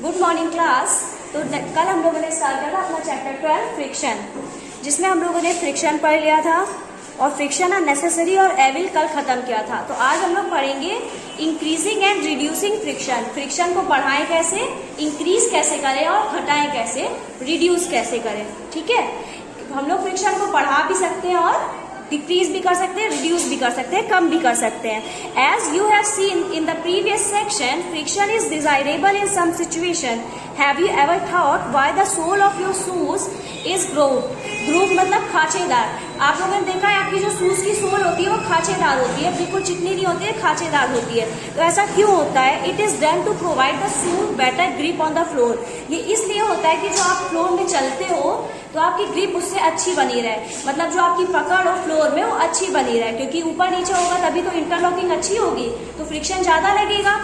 Good morning class. तो कल हम लोगों ने स्टार्ट किया था अपना चैप्टर 12 फ्रिक्शन, जिसमें हम लोगों ने फ्रिक्शन पढ़ लिया था और फ्रिक्शन अननेसेसरी और एविल कल खत्म किया था। तो आज हम लोग पढ़ेंगे increasing and reducing friction. Friction को बढ़ाएं कैसे, इंक्रीज कैसे करें और घटाएं कैसे, रिड्यूस कैसे करें। ठीक है, हम लोग फ्रिक्शन को बढ़ा भी सकते हैं और डिक्रीज भी कर सकते हैं, रिड्यूस भी कर सकते हैं, कम भी कर सकते हैं। As you have seen in the previous section, friction is desirable in some situation. Have you ever thought why the sole of your shoes is grooved? Groove मतलब खांचेदार। आप लोगों ने देखा है आपकी जो शूज की सोल होती है वो खांचेदार होती है, बिल्कुल चिकनी नहीं होती है, खांचेदार होती है। तो ऐसा क्यों होता है? It is done to provide the shoe better grip on the floor. ये इसलिए होता है कि जो आप फ्लोर में चलते हो तो आपकी ग्रिप उससे अच्छी बनी रहे, मतलब जो आपकी पकड़ हो फ्लोर में वो अच्छी बनी रहे, क्योंकि ऊपर नीचे होगा तभी तो इंटरलॉकिंग अच्छी होगी, तो फ्रिक्शन ज्यादा लगेगा।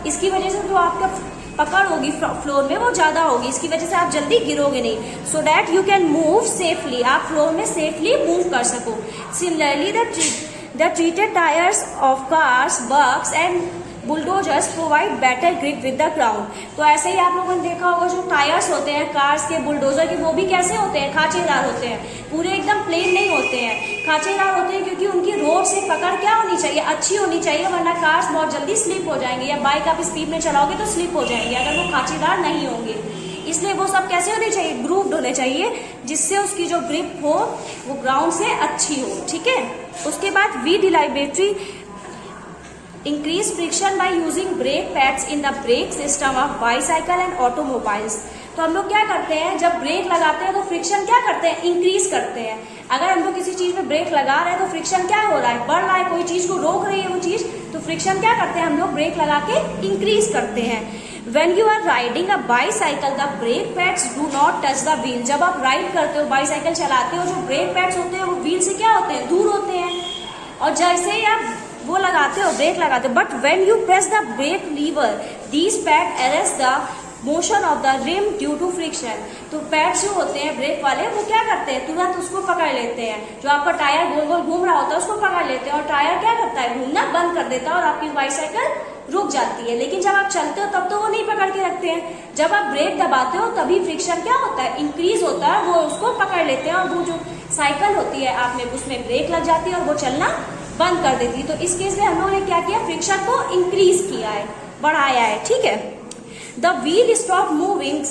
इसकी वजह से जो आपका पकड़ होगी फ्लोर में वो ज्यादा होगी, इसकी वजह से आप जल्दी गिरोगे नहीं। So that you can move safely, आप फ्लोर में सेफली मूव कर सको। Similarly the treated tyres of cars, bugs and bulldozers provide better grip with the ground. तो ऐसे ही आप लोगों ने देखा होगा जो टायर्स होते हैं कार्स के, बुलडोजर के, वो भी कैसे होते हैं? खांचेदार होते हैं, पूरे एकदम प्लेन नहीं होते हैं, खांचेदार होते हैं, क्योंकि उनकी रोड से पकड़ क्या होनी चाहिए? अच्छी होनी चाहिए, वरना कार्स बहुत जल्दी स्लिप हो जाएंगे, या बाइक आप स्पीड में चलाओगे तो स्लिप हो जाएंगे अगर वो खांचेदार नहीं होंगे। इसलिए वो सब कैसे होने चाहिए? ग्रूव्ड होने चाहिए, जिससे उसकी जो ग्रिप हो वो ग्राउंड से अच्छी हो। ठीक है, उसके बाद we डिलाइबरेटरी increase friction by using brake pads in the brake system of bicycle and automobiles। तो हम लोग क्या करते हैं, जब ब्रेक लगाते हैं तो फ्रिक्शन क्या करते हैं? इंक्रीज करते हैं। अगर हम लोग किसी चीज में ब्रेक लगा रहे हैं तो फ्रिक्शन क्या हो रहा है? बढ़ रहा है, कोई चीज को रोक रही है वो चीज, तो फ्रिक्शन क्या करते हैं? हम लोग ब्रेक लगा के इंक्रीज करते हैं। When you are riding a bicycle, the brake pads do not touch the wheel। जब आप राइड करते हो, बाईसाइकिल चलाते हो, जो ब्रेक पैड्स होते हैं वो व्हील से क्या होते हैं? दूर होते हैं। और जैसे ही आप वो लगाते हो, ब्रेक लगाते हो, but when you press the brake lever, these pad arrest the motion of the rim due to friction. तो पैड्स जो होते हैं ब्रेक वाले वो क्या करते हैं? तुरंत उसको पकड़ लेते हैं। जो आपका टायर गोल गोल घूम रहा होता है उसको पकड़ लेते हैं और टायर क्या करता है? घूमना बंद कर देता है और आपकी बाईसाइकिल रुक जाती है। लेकिन जब आप चलते हो तब तो वो नहीं पकड़ के रखते हैं, जब आप ब्रेक दबाते हो तभी फ्रिक्शन क्या होता है? इंक्रीज होता है, वो उसको पकड़ लेते हैं और वो जो साइकिल होती है आप में उसमें ब्रेक लग जाती है और वो चलना बंद कर देती है। तो इस केस में हम लोगों ने क्या किया? फ्रिक्शन को इंक्रीज किया है, बढ़ाया है। ठीक है, द व्हील स्टॉप मूविंग।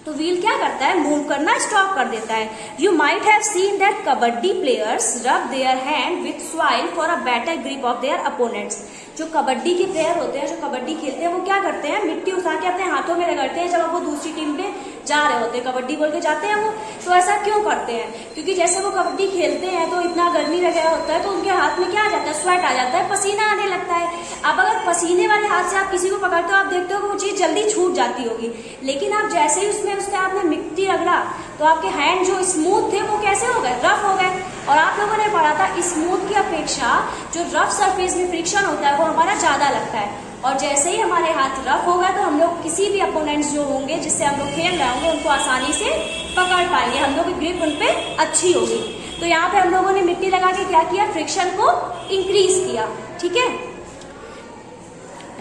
तो व्हील क्या करता है? मूव करना स्टॉप कर देता है। You might have seen that kabaddi players rub their hand with soil for a better grip of their opponents. जो कबड्डी के प्लेयर होते हैं, जो कबड्डी खेलते हैं, वो क्या करते हैं? मिट्टी उठा के अपने हाथों में रगड़ते हैं जब वो दूसरी टीम पे जा रहे होते हैं, कबड्डी बोल के जाते हैं वो। तो ऐसा क्यों करते हैं? क्योंकि जैसे वो कबड्डी खेलते हैं तो इतना गर्मी वगैरह होता है तो उनके हाथ में क्या आ जाता है? स्वेट आ जाता है, पसीना आने लगता है। अब अगर पसीने वाले हाथ से आप किसी को पकड़ते हो, आप देखते हो कि वो चीज जल्दी छूट जाती होगी, लेकिन आप जैसे ही उसमें आपने मिट्टी रगड़ा तो आपके हैंड जो स्मूथ थे वो कैसे हो गए? रफ हो गए। और आप लोगों ने पढ़ा था स्मूथ की अपेक्षा जो रफ सरफेस में फ्रिक्शन होता है वो हमारा ज्यादा लगता है। और जैसे ही हमारे हाथ रफ होगा तो हम लोग किसी भी अपोनेंट्स जो होंगे जिससे हम लोग खेल रहे होंगे उनको आसानी से पकड़ पाएंगे, हम लोग की ग्रिप उन पे अच्छी होगी। तो यहाँ पे हम लोगों ने मिट्टी लगा के क्या किया? फ्रिक्शन को इंक्रीज किया। ठीक है,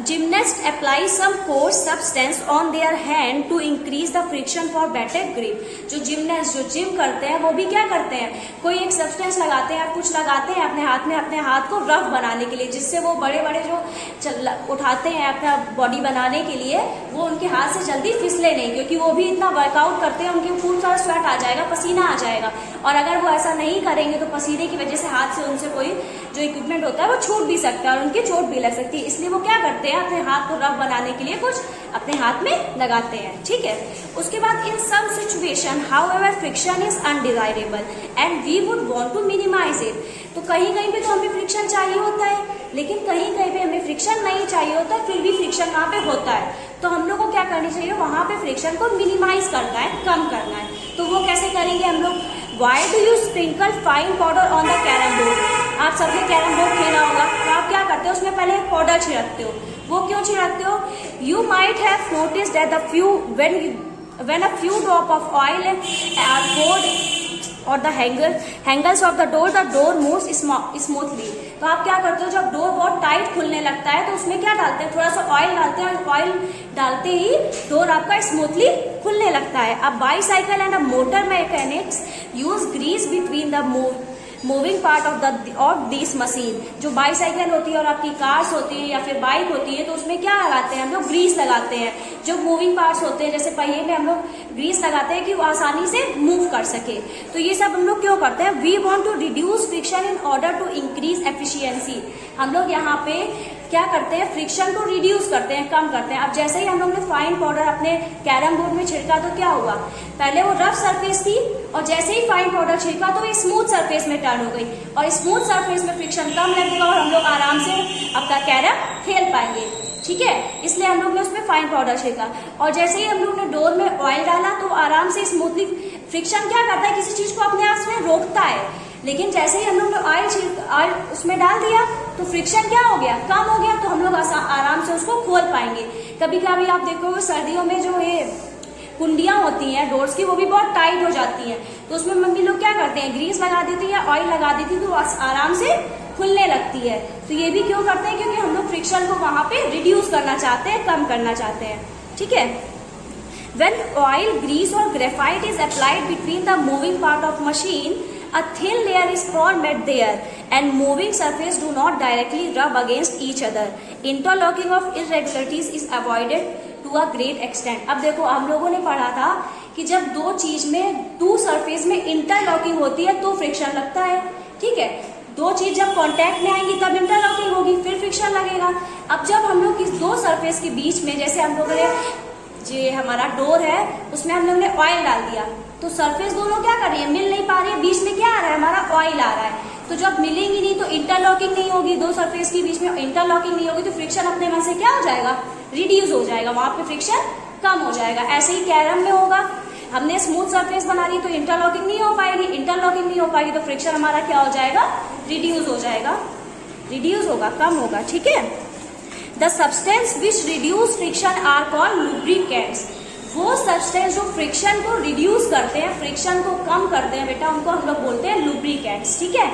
gymnast apply some coarse substance on their hand to increase the friction for better grip. जो जिमनास्ट जो जिम करते हैं वो भी क्या करते हैं? कोई एक सब्सटेंस लगाते हैं, कुछ लगाते हैं अपने हाथ में, अपने हाथ को रफ बनाने के लिए, जिससे वो बड़े बड़े जो उठाते हैं अपना बॉडी बनाने के लिए, वो उनके हाथ से जल्दी फिसले नहीं, क्योंकि वो भी इतना वर्कआउट करते हैं, उनके खूब सारा स्वेट आ जाएगा, पसीना आ जाएगा। और अगर वो ऐसा नहीं करेंगे तो पसीने की वजह से हाथ से उनसे कोई जो इक्विपमेंट होता है वो छूट भी सकता है और उनकी चोट भी लग सकती है। इसलिए वो क्या करते हैं? अपने हाथ को रफ बनाने के लिए कुछ अपने हाथ में लगाते हैं। ठीक है, उसके बाद in some situation however friction is undesirable and we would want to minimize it. तो कहीं कहीं पे तो हमें फ्रिक्शन चाहिए होता है, लेकिन कहीं कहीं पे हमें फ्रिक्शन नहीं चाहिए होता, फिर भी फ्रिक्शन वहां पे होता है। तो हम लोग को क्या करनी चाहिए? वहां पे फ्रिक्शन को मिनिमाइज करना है, कम करना है। तो वो कैसे करेंगे हम लोग? Why do you sprinkle fine powder on the carrom board. आप सबने कैरम बोर्ड खेला होगा, तो आप क्या करते हो? उसमें पहले पाउडर छिड़कते हो। वो क्यों छिड़कते हो? You might have noticed that the few when a few drop of oil are poured or the handles of the door moves smoothly। तो आप क्या करते हो, जब डोर बहुत टाइट खुलने लगता है तो उसमें क्या डालते हैं, थोड़ा सा ऑयल डालते हैं, और ऑयल डालते ही डोर आपका स्मूथली खुलने लगता है। अब bicycle and a motor mechanics use grease between the moving part of this machine. जो बाईसाइकिल होती है और आपकी कार्स होती है या फिर बाइक होती है, तो उसमें क्या लगाते हैं हम लोग, ग्रीस लगाते हैं। जो मूविंग पार्ट्स होते हैं जैसे पहिए में हम लोग ग्रीस लगाते हैं कि वो आसानी से मूव कर सके। तो ये सब हम लोग क्यों करते हैं, we want to reduce friction in order to increase efficiency. हम लोग यहाँ पे क्या करते हैं, फ्रिक्शन को रिड्यूस करते हैं, कम करते हैं। अब जैसे ही हम लोग ने फाइन पाउडर अपने कैरम बोर्ड में छिड़का तो क्या हुआ, पहले वो रफ सरफेस थी और जैसे ही फाइन पाउडर छिड़का तो वो स्मूथ सरफेस में टर्न हो गई, और स्मूथ सरफेस में फ्रिक्शन कम लगेगा और हम लोग आराम से अपना कैरम खेल पाएंगे। ठीक है, इसलिए हम लोग ने उसमें फाइन पाउडर छिड़का। और जैसे ही हम लोग ने डोर में ऑयल डाला तो आराम से स्मूथली, फ्रिक्शन क्या करता है, किसी चीज को अपने आप में रोकता है, लेकिन जैसे ही हम लोग ने ऑयल उसमें डाल दिया तो फ्रिक्शन क्या हो गया, कम हो गया, तो हम लोग आराम से उसको खोल पाएंगे। कभी कभी आप देखो सर्दियों में जो ये कुंडियां होती हैं डोर्स की, वो भी बहुत टाइट हो जाती हैं, तो उसमें मम्मी लोग क्या करते हैं, ग्रीस लगा देती है, ऑयल लगा देती है, तो आराम से खुलने लगती है। तो ये भी क्यों करते हैं, क्योंकि हम लोग फ्रिक्शन को वहां पे रिड्यूस करना चाहते हैं, कम करना चाहते हैं। ठीक है, when oil, grease or graphite is applied between the moving part of machine, a thin layer is formed there and moving surface do not directly rub against each other. Interlocking of irregularities is avoided to a great extent. अब देखो हम लोगों ने पढ़ा था कि जब दो चीज में, दो सरफेस में इंटरलॉकिंग होती है तो फ्रिक्शन लगता है। ठीक है, दो चीज जब कांटेक्ट में आएंगी तब इंटरलॉकिंग होगी, फिर फ्रिक्शन लगेगा। अब जब हम लोग इस दो सरफेस के बीच में, जैसे हम लोगों ने जो हमारा डोर है उसमें हम लोग ने ऑयल डाल दिया, तो सरफेस दोनों क्या कर रही है, मिल नहीं पा रही है, बीच में क्या आ रहा है, हमारा ऑयल आ रहा है। तो जब मिलेंगी नहीं तो इंटरलॉकिंग नहीं होगी, दो सरफेस के बीच में इंटरलॉकिंग नहीं होगी, तो फ्रिक्शन अपने मन से क्या हो जाएगा, रिड्यूस हो जाएगा, वहां पे फ्रिक्शन कम हो जाएगा। ऐसे ही कैरम में होगा, हमने स्मूथ सरफेस बना दी तो इंटरलॉकिंग नहीं हो पाएगी, इंटरलॉकिंग नहीं हो पाएगी तो फ्रिक्शन हमारा क्या हो जाएगा, रिड्यूस हो जाएगा, रिड्यूस होगा, कम होगा। ठीक है, the substance which reduce friction are called lubricants. वो सब्सटेंस जो फ्रिक्शन को रिड्यूस करते हैं, फ्रिक्शन को कम करते हैं बेटा, उनको हम लोग बोलते हैं लुब्रिकेंट्स। ठीक है,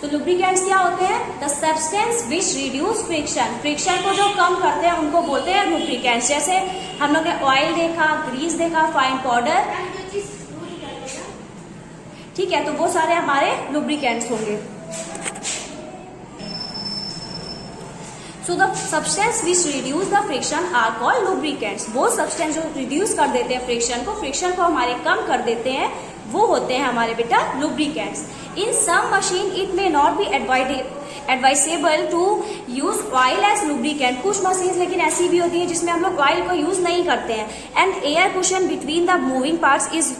तो लुब्रिकेंट्स क्या होते हैं, the substance which reduce friction, friction को जो कम करते हैं उनको बोलते हैं लुब्रिकेंट्स। जैसे हम लोग ने ऑयल देखा, ग्रीस देखा, फाइन पाउडर, ठीक है, तो वो सारे हमारे लुब्रिकेंट्स होंगे। So the substance which reduce the friction are called lubricants. वो सब्सटेंस जो रिड्यूस कर देते हैं फ्रिक्शन को हमारे कम कर देते हैं, वो होते हैं हमारे बेटा lubricants. In some machine it may not be advisable to use oil as lubricant. कुछ मशीन लेकिन ऐसी भी होती है जिसमें हम लोग ऑयल को यूज नहीं करते हैं। And air cushion between the moving parts is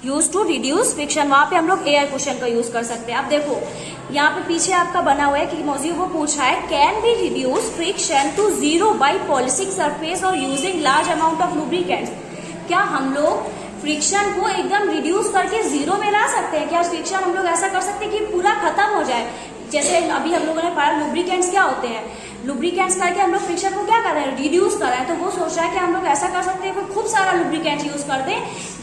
used to reduce friction, वहां पे हम लोग एयर कुशन का यूज कर सकते हैं। अब देखो यहाँ पे पीछे आपका बना हुआ है कि मौजूद वो पूछा है, can be reduce friction to zero by polishing surface और using large amount of lubricants. क्या हम लोग फ्रिक्शन को एकदम रिड्यूस करके जीरो में ला सकते हैं? क्या फ्रिक्शन हम लोग ऐसा कर सकते हैं कि पूरा खत्म हो जाए? जैसे अभी हम लोगों ने पढ़ा लुब्रिकेंट्स क्या होते हैं, लुब्रिकेंट्स करके हम लोग फ्रिक्शन को क्या कर रहे हैं, रिड्यूस कर रहे हैं। तो वो सोच रहा है कि हम लोग ऐसा कर सकते हैं कि खूब सारा लुब्रिकेंट यूज कर दें,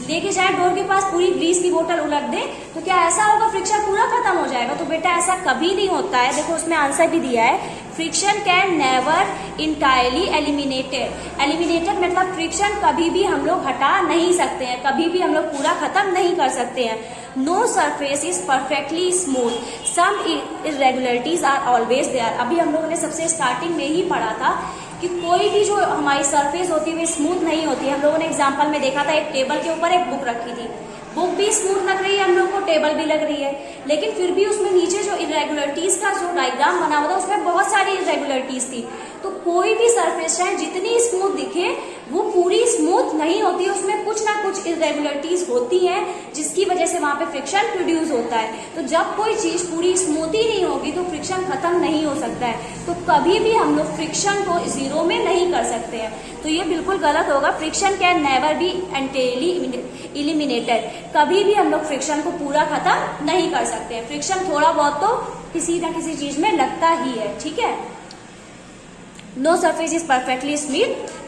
लेके जाए डोर के पास पूरी ग्रीस की बोतल उलट दें, तो क्या ऐसा होगा फ्रिक्शन पूरा खत्म हो जाएगा? तो बेटा ऐसा कभी नहीं होता है। देखो उसमें आंसर भी दिया है, friction can never entirely eliminated मतलब फ्रिक्शन कभी भी हम लोग हटा नहीं सकते हैं, कभी भी हम लोग पूरा खत्म नहीं कर सकते हैं। No surface is perfectly smooth, some irregularities are always there. अभी हम लोगों ने सबसे स्टार्टिंग में ही पढ़ा था कि कोई भी जो हमारी सरफेस होती है वो स्मूथ नहीं होती है। हम लोगों ने एग्जाम्पल में देखा था, एक टेबल के ऊपर एक बुक रखी थी, बुक भी स्मूथ लग रही है हम लोग को, टेबल भी लग रही है, लेकिन फिर भी उसमें नीचे जो इरेगुलरिटीज का जो डायग्राम बना हुआ था उसमें बहुत सारी इरेगुलरिटीज थी। तो कोई भी सरफेस चाहे जितनी स्मूथ दिखे वो पूरी स्मूथ नहीं होती, उसमें कुछ ना कुछ इरेगुलरिटीज होती हैं जिसकी वजह से वहां पे फ्रिक्शन प्रोड्यूस होता है। तो जब कोई चीज पूरी स्मूथ ही नहीं होगी तो फ्रिक्शन खत्म नहीं हो सकता है। तो कभी भी हम लोग फ्रिक्शन को जीरो में नहीं कर सकते हैं, तो ये बिल्कुल गलत होगा। Friction can never be entirely eliminated, कभी भी हम लोग फ्रिक्शन को पूरा खत्म नहीं कर सकते हैं। फ्रिक्शन थोड़ा बहुत तो किसी ना किसी चीज में लगता ही है। ठीक है, no surface is perfectly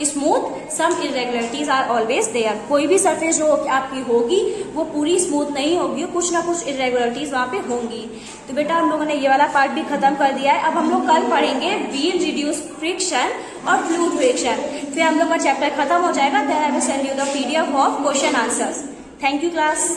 smooth, some irregularities are always there. कोई भी सरफेस जो आपकी होगी वो पूरी स्मूथ नहीं होगी, कुछ ना कुछ इरेगुलरिटीज वहां पे होंगी। तो बेटा हम लोगों ने ये वाला पार्ट भी खत्म कर दिया है। अब हम लोग कल पढ़ेंगे व्हील रिड्यूस फ्रिक्शन और फ्लूइड फ्रिक्शन, फिर हम लोग का चैप्टर खत्म हो जाएगा। Then I will send you the PDF of question answers. Thank you class.